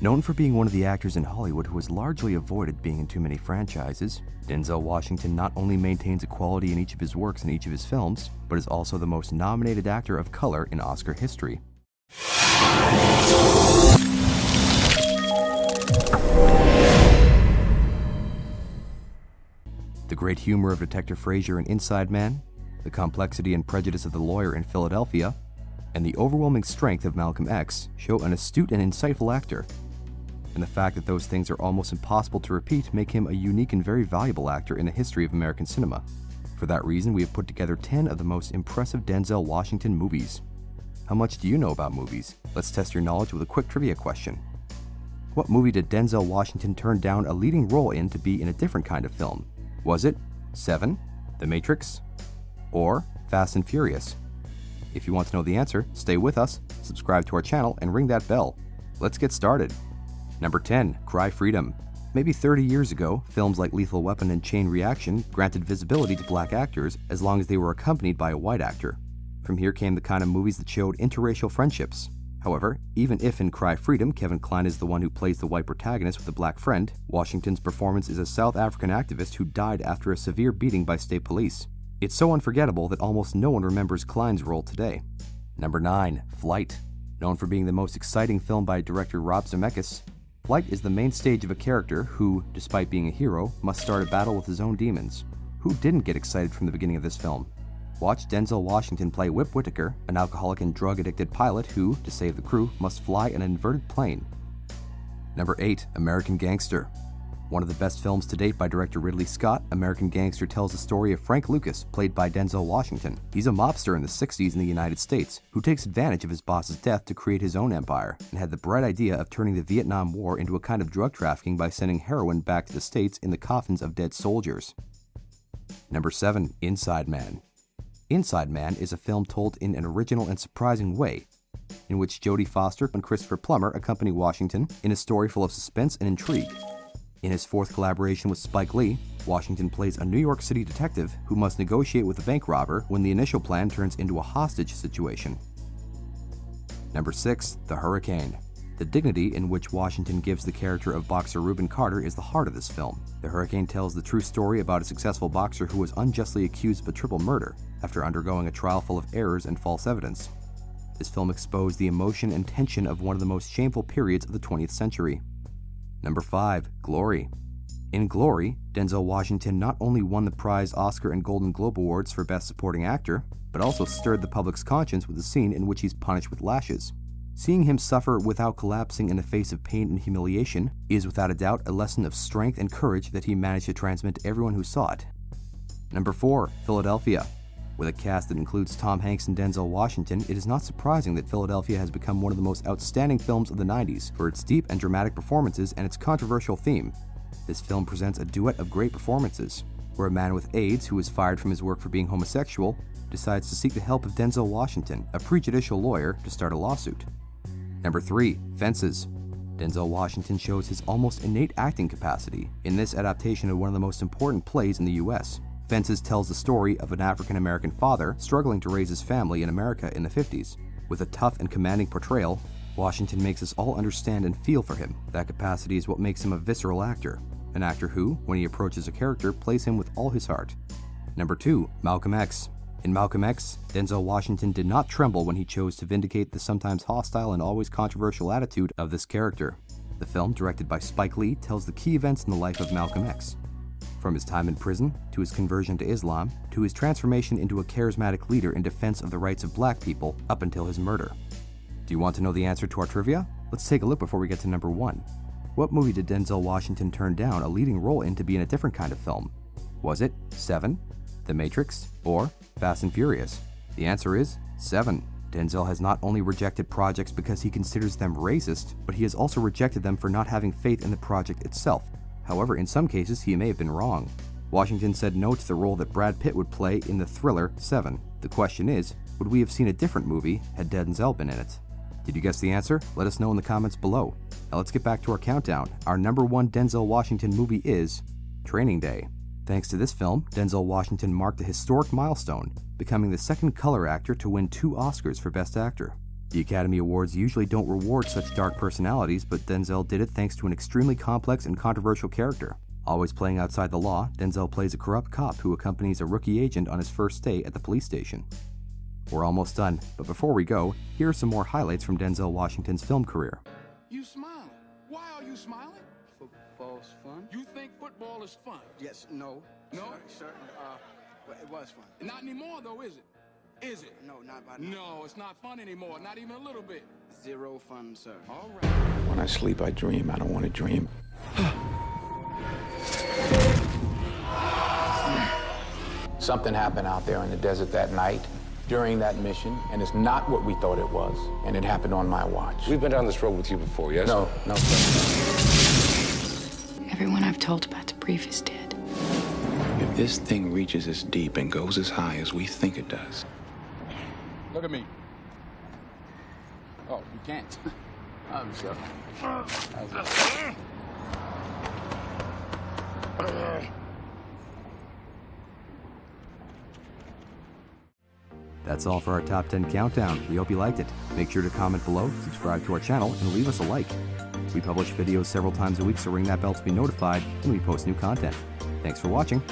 Known for being one of the actors in Hollywood who has largely avoided being in too many franchises, Denzel Washington not only maintains equality in each of his works and each of his films, but is also the most nominated actor of color in Oscar history. The great humor of Detective Frazier in Inside Man, the complexity and prejudice of the lawyer in Philadelphia, and the overwhelming strength of Malcolm X show an astute and insightful actor. And the fact that those things are almost impossible to repeat make him a unique and very valuable actor in the history of American cinema. For that reason, we have put together 10 of the most impressive Denzel Washington movies. How much do you know about movies? Let's test your knowledge with a quick trivia question. What movie did Denzel Washington turn down a leading role in to be in a different kind of film? Was it 7, The Matrix, or Fast and Furious? If you want to know the answer, stay with us, subscribe to our channel, and ring that bell. Let's get started. Number 10, Cry Freedom. Maybe 30 years ago, films like Lethal Weapon and Chain Reaction granted visibility to black actors as long as they were accompanied by a white actor. From here came the kind of movies that showed interracial friendships. However, even if in Cry Freedom, Kevin Kline is the one who plays the white protagonist with a black friend, Washington's performance is a South African activist who died after a severe beating by state police. It's so unforgettable that almost no one remembers Kline's role today. Number 9, Flight. Known for being the most exciting film by director Rob Zemeckis, Flight is the main stage of a character who, despite being a hero, must start a battle with his own demons. Who didn't get excited from the beginning of this film? Watch Denzel Washington play Whip Whitaker, an alcoholic and drug-addicted pilot who, to save the crew, must fly an inverted plane. Number 8, American Gangster. One of the best films to date by director Ridley Scott, American Gangster tells the story of Frank Lucas, played by Denzel Washington. He's a mobster in the 60s in the United States who takes advantage of his boss's death to create his own empire, and had the bright idea of turning the Vietnam War into a kind of drug trafficking by sending heroin back to the States in the coffins of dead soldiers. Number 7, Inside Man. Inside Man is a film told in an original and surprising way, in which Jodie Foster and Christopher Plummer accompany Washington in a story full of suspense and intrigue. In his fourth collaboration with Spike Lee, Washington plays a New York City detective who must negotiate with a bank robber when the initial plan turns into a hostage situation. Number 6, The Hurricane. The dignity in which Washington gives the character of boxer Reuben Carter is the heart of this film. The Hurricane tells the true story about a successful boxer who was unjustly accused of a triple murder after undergoing a trial full of errors and false evidence. This film exposed the emotion and tension of one of the most shameful periods of the 20th century. Number 5, Glory. In Glory, Denzel Washington not only won the prize Oscar and Golden Globe Awards for Best Supporting Actor, but also stirred the public's conscience with a scene in which he's punished with lashes. Seeing him suffer without collapsing in the face of pain and humiliation is without a doubt a lesson of strength and courage that he managed to transmit to everyone who saw it. Number 4, Philadelphia. With a cast that includes Tom Hanks and Denzel Washington, it is not surprising that Philadelphia has become one of the most outstanding films of the 90s for its deep and dramatic performances and its controversial theme. This film presents a duet of great performances, where a man with AIDS who is fired from his work for being homosexual decides to seek the help of Denzel Washington, a prejudicial lawyer, to start a lawsuit. Number 3, Fences. Denzel Washington shows his almost innate acting capacity in this adaptation of one of the most important plays in the US. Fences tells the story of an African-American father struggling to raise his family in America in the 50s. With a tough and commanding portrayal, Washington makes us all understand and feel for him. That capacity is what makes him a visceral actor, an actor who, when he approaches a character, plays him with all his heart. Number 2, Malcolm X. In Malcolm X, Denzel Washington did not tremble when he chose to vindicate the sometimes hostile and always controversial attitude of this character. The film, directed by Spike Lee, tells the key events in the life of Malcolm X. From his time in prison, to his conversion to Islam, to his transformation into a charismatic leader in defense of the rights of black people, up until his murder. Do you want to know the answer to our trivia? Let's take a look before we get to number 1. What movie did Denzel Washington turn down a leading role in to be in a different kind of film? Was it 7, The Matrix, or Fast and Furious? The answer is 7. Denzel has not only rejected projects because he considers them racist, but he has also rejected them for not having faith in the project itself. However, in some cases, he may have been wrong. Washington said no to the role that Brad Pitt would play in the thriller 7. The question is, would we have seen a different movie had Denzel been in it? Did you guess the answer? Let us know in the comments below. Now let's get back to our countdown. Our number 1 Denzel Washington movie is Training Day. Thanks to this film, Denzel Washington marked a historic milestone, becoming the second color actor to win 2 Oscars for Best Actor. The Academy Awards usually don't reward such dark personalities, but Denzel did it thanks to an extremely complex and controversial character. Always playing outside the law, Denzel plays a corrupt cop who accompanies a rookie agent on his first day at the police station. We're almost done, but before we go, here are some more highlights from Denzel Washington's film career. You smiling? Why are you smiling? Football's fun? You think football is fun? Yes, no. No? Sir, but it was fun. Not anymore, though, is it? Is it? No, not by now. No, it's not fun anymore. Not even a little bit. Zero fun, sir. All right. When I sleep, I dream. I don't want to dream. Something happened out there in the desert that night during that mission, and it's not what we thought it was, and it happened on my watch. We've been down this road with you before, yes? No, sir. Everyone I've told about the brief is dead. If this thing reaches as deep and goes as high as we think it does. Look at me. Oh, you can't. I'm sorry. That's all for our Top 10 Countdown. We hope you liked it. Make sure to comment below, subscribe to our channel, and leave us a like. We publish videos several times a week, so ring that bell to be notified when we post new content. Thanks for watching.